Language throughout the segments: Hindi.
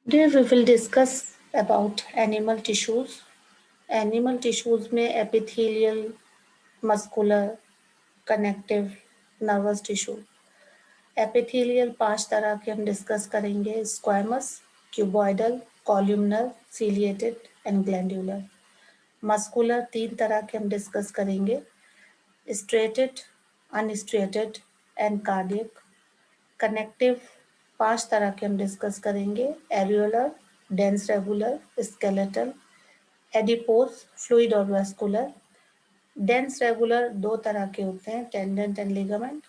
Today we will discuss about animal tissues. Animal tissues में epithelial, muscular, connective, nervous tissue. Epithelial 5 तरह के हम डिस्कस करेंगे: squamous, cuboidal, columnar, ciliated and glandular. Muscular 3 तरह के हम डिस्कस करेंगे: striated, unstriated and cardiac. Connective 5 तरह के हम डिस्कस करेंगे: areolar, dense regular, skeletal, adipose, fluid और वेस्कुलर. डेंस रेगुलर 2 तरह के होते हैं: टेंडेंट एंड लिगामेंट.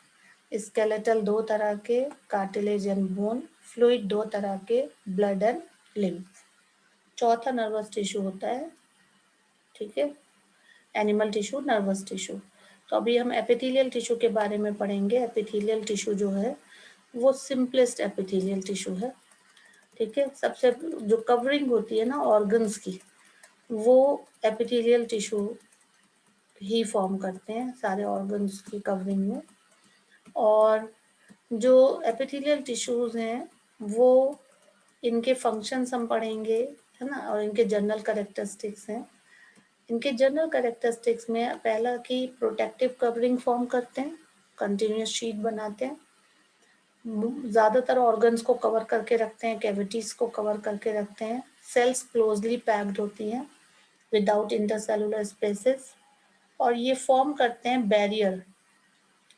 स्केलेटल 2 तरह के: कार्टिलेज एंड बोन. फ्लूइड 2 तरह के: ब्लड एंड लिम्फ. चौथा नर्वस टिश्यू होता है, ठीक है, एनिमल टिश्यू, नर्वस टिश्यू. तो अभी हम एपिथेलियल टिश्यू के बारे में पढ़ेंगे. एपिथेलियल टिश्यू जो है वो सिंपलेस्ट एपिथेलियल टिश्यू है, ठीक है. सबसे जो कवरिंग होती है ना ऑर्गन्स की, वो एपिथेलियल टिश्यू ही फॉर्म करते हैं सारे ऑर्गन्स की कवरिंग में. और जो एपिथेलियल टिश्यूज हैं वो इनके फंक्शंस हम पढ़ेंगे, है ना, और इनके जनरल कैरेक्टरिस्टिक्स हैं. इनके जनरल कैरेक्टरिस्टिक्स में पहला कि प्रोटेक्टिव कवरिंग फॉर्म करते हैं, कंटिन्यूस शीट बनाते हैं, ज़्यादातर ऑर्गन्स को कवर करके रखते हैं, कैविटीज़ को कवर करके रखते हैं. सेल्स क्लोजली पैक्ड होती हैं विदाउट इंटरसेलुलर स्पेसेस. और ये फॉर्म करते हैं barrier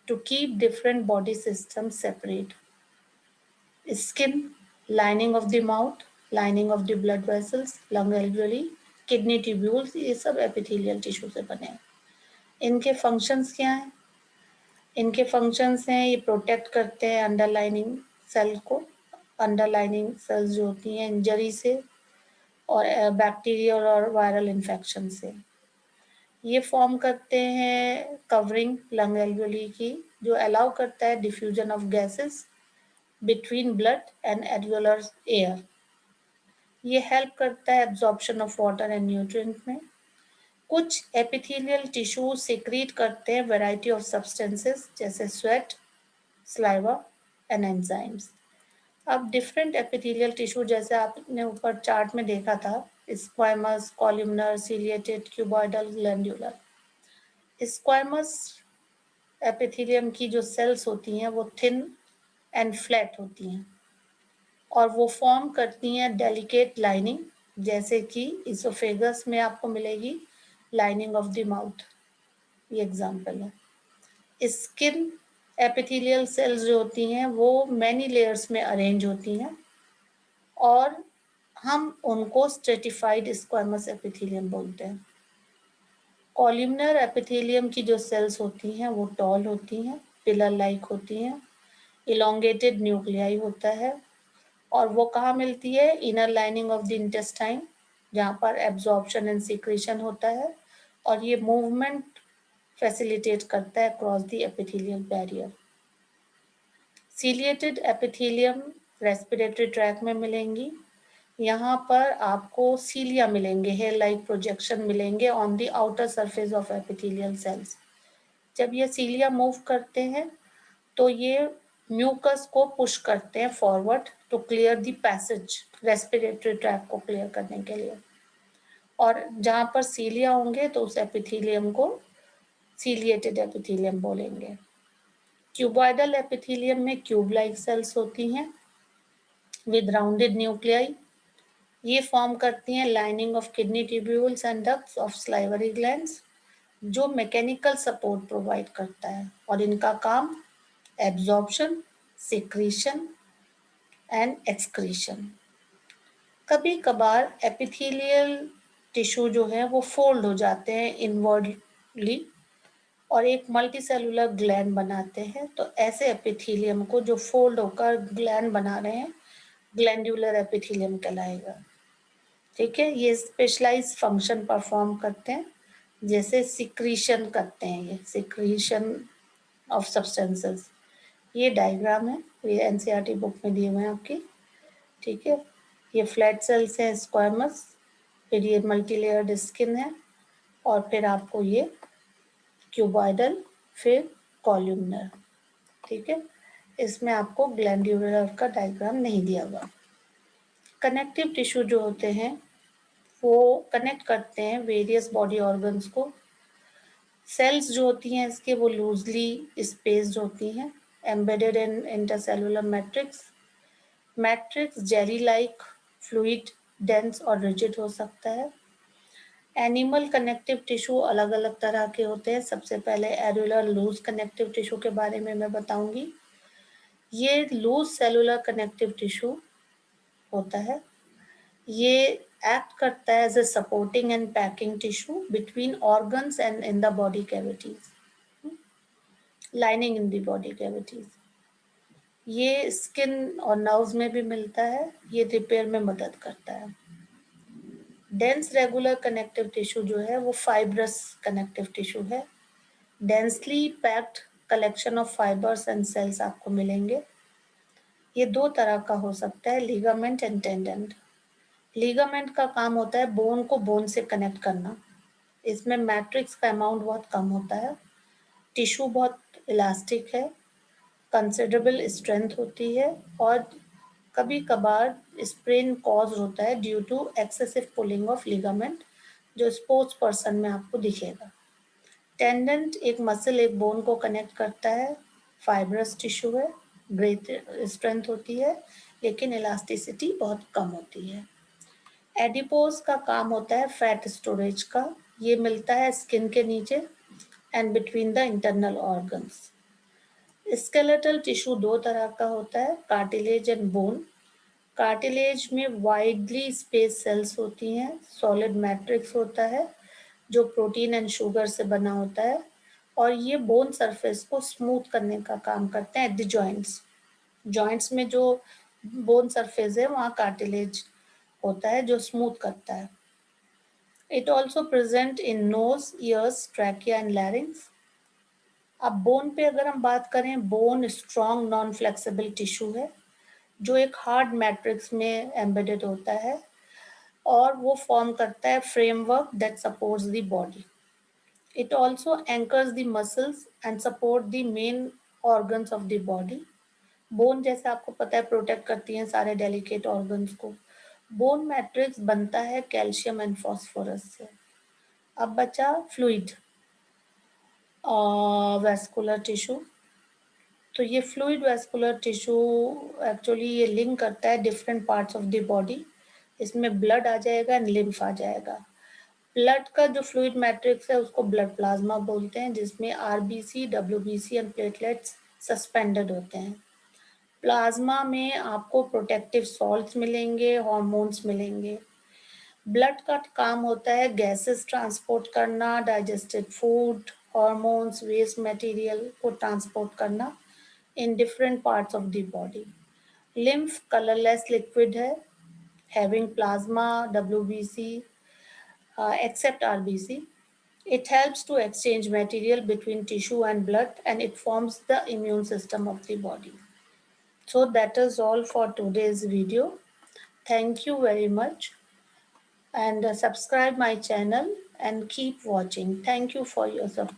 to keep different body system separate. Skin, lining of the mouth, lining of the blood vessels, lung alveoli, kidney tubules, ये सब एपिथेलियल टिश्यू से बने हैं. इनके फंक्शंस क्या हैं? इनके फंक्शंस हैं, ये प्रोटेक्ट करते हैं अंडरलाइनिंग सेल को, अंडरलाइनिंग सेल्स जो होती हैं इंजरी से और बैक्टीरियल और वायरल इन्फेक्शन से. ये फॉर्म करते हैं कवरिंग लंग एल्वियोली की, जो अलाउ करता है diffusion of gases between blood and alveolar air. ये हेल्प करता है absorption of water and nutrient में. कुछ एपिथेलियल टिश्यू सिक्रीट करते हैं वैरायटी ऑफ सब्सटेंसेस जैसे स्वेट, saliva and enzymes. अब डिफरेंट एपिथेलियल टिश्यू जैसे आपने ऊपर चार्ट में देखा था, squamous, columnar, ciliated, cuboidal, glandular. Squamous epithelium की जो सेल्स होती हैं वो थिन एंड फ्लैट होती हैं और वो फॉर्म करती हैं डेलिकेट लाइनिंग, जैसे कि इसोफेगस में आपको मिलेगी लाइनिंग ऑफ द माउथ, ये एग्जाम्पल है. स्किन एपिथेलियल सेल्स जो होती हैं वो मैनी लेयर्स में अरेंज होती हैं और हम उनको स्ट्रेटिफाइड स्क्वामस एपिथेलियम बोलते हैं. कॉलमनर एपिथेलियम की जो सेल्स होती हैं वो टॉल होती हैं, पिलर लाइक होती हैं, इलोंगेटेड न्यूक्लियाई होता है और वो कहाँ मिलती है? Inner lining of the intestine, जहाँ पर एब्जॉर्प्शन एंड सिक्रीशन होता है और ये मूवमेंट फैसिलिटेट करता है cross the epithelial barrier. Ciliated epithelium respiratory tract में मिलेंगी. यहाँ पर आपको सीलिया मिलेंगे, हेयर लाइक प्रोजेक्शन मिलेंगे on the outer surface of epithelial cells. जब ये सीलिया मूव करते हैं तो ये म्यूकस को पुश करते हैं forward to clear the passage, respiratory track को क्लियर करने के लिए. और जहाँ पर सीलिया होंगे तो उस एपिथेलियम को सीलिएटेड एपिथेलियम बोलेंगे. क्यूबॉइडल एपिथेलियम में क्यूब लाइक सेल्स होती हैं विद राउंडेड न्यूक्लियाई. ये फॉर्म करती हैं lining of kidney tubules and ducts of salivary glands, जो मैकेनिकल सपोर्ट प्रोवाइड करता है और इनका काम एब्जॉर्प्शन, सिक्रीशन एंड एक्सक्रीशन. कभी कभार एपिथेलियल टिश्यू जो है वो फोल्ड हो जाते हैं इनवर्डली और एक मल्टीसेलुलर ग्लैंड बनाते हैं. तो ऐसे एपिथेलियम को जो फोल्ड होकर ग्लैंड बना रहे हैं ग्लैंडुलर एपिथेलियम कहलाएगा. ठीक है, ये स्पेशलाइज फंक्शन परफॉर्म करते हैं, जैसे सिक्रीशन करते हैं, ये सिक्रीशन ऑफ सब्सटेंसेस. ये डायग्राम है, ये एनसीईआरटी बुक में दिए हुए हैं आपकी. ठीक है, ये फ्लैट सेल्स हैं स्क्वामस, फिर ये मल्टीलेयर्ड स्किन है और फिर आपको ये क्यूबॉइडल, फिर कॉलमनर. ठीक है, इसमें आपको ग्लैंडुलर का डायग्राम नहीं दिया हुआ. कनेक्टिव टिश्यू जो होते हैं वो कनेक्ट करते हैं वेरियस बॉडी ऑर्गन्स को। सेल्स जो होती हैं इसके वो लूजली स्पेस्ड होती हैं, embedded in intercellular matrix. Matrix jelly like, fluid, dense और रिजिड हो सकता है। एनिमल कनेक्टिव टिश्यू अलग अलग तरह के होते हैं। सबसे पहले एरुलर लूज कनेक्टिव टिश्यू के बारे में मैं बताऊंगी। ये लूज सेलुलर कनेक्टिव टिश्यू होता है। ये एक्ट करता है as a supporting and packing tissue between organs and in the body cavities, lining in the body cavities. ये स्किन और नर्व्स में भी मिलता है। ये रिपेयर में मदद करता है। डेंस रेगुलर कनेक्टिव टिश्यू जो है वो फाइब्रस कनेक्टिव टिश्यू है। Densely packed collection of fibers and cells आपको मिलेंगे। ये दो तरह का हो सकता है, लिगामेंट एंड टेंडन। लिगामेंट का काम होता है बोन को बोन से कनेक्ट करना। इसमें मैट्रिक्स का अमाउंट बहुत कम होता है। टिश्यू बहुत इलास्टिक है, कंसिडरेबल स्ट्रेंथ होती है और कभी कभार स्प्रेन कॉज होता है due to excessive pulling of ligament, जो स्पोर्ट्स पर्सन में आपको दिखेगा। टेंडेंट एक मसल एक बोन को कनेक्ट करता है, फाइब्रस टिश्यू है, ग्रेट स्ट्रेंथ होती है लेकिन इलास्टिसिटी बहुत कम होती है। एडिपोज का काम होता है फैट स्टोरेज का। ये मिलता है स्किन के नीचे and between the internal organs. Skeletal tissue दो तरह का होता है, कार्टिलेज एंड बोन। कार्टिलेज में वाइडली स्पेस सेल्स होती हैं, सॉलिड मैट्रिक्स होता है जो प्रोटीन एंड शुगर से बना होता है और ये बोन सरफेस को स्मूथ करने का काम करते हैं एट द जॉइंट्स। जॉइंट्स में जो बोन सरफेस है वहाँ कार्टिलेज होता है जो स्मूथ करता है। It also present in knows, years, trachea and लैरिंग्स। अब बोन पे अगर हम बात करें, bone strong non flexible tissue है जो एक हार्ड मैट्रिक्स में एम्बेडेड होता है और वो फॉर्म करता है framework that supports the body. It also anchors the muscles and support the main organs of the body. Bone जैसे आपको पता है प्रोटेक्ट करती हैं सारे डेलिकेट ऑर्गन्स को। बोन मैट्रिक्स बनता है कैल्शियम एंड फॉस्फोरस से। अब बचा फ्लूइड वैस्कुलर टिश्यू। तो ये फ्लूइड वैस्कुलर टिश्यू एक्चुअली ये लिंक करता है different parts of the body. इसमें ब्लड आ जाएगा एंड लिम्फ आ जाएगा। ब्लड का जो फ्लूइड मैट्रिक्स है उसको ब्लड प्लाज्मा बोलते हैं, जिसमें RBC, WBC and platelets suspended होते हैं। प्लाज्मा में आपको प्रोटेक्टिव सॉल्ट्स मिलेंगे, हॉर्मोन्स मिलेंगे। ब्लड का काम होता है गैसेस ट्रांसपोर्ट करना, digested food, hormones, waste material को ट्रांसपोर्ट करना in different parts of the body. Lymph colourless liquid है, having plasma, WBC except RBC. It helps to exchange material between tissue and blood and it forms the immune system of the body. So that is all for today's video. Thank you very much and subscribe my channel and keep watching. Thank you for your support.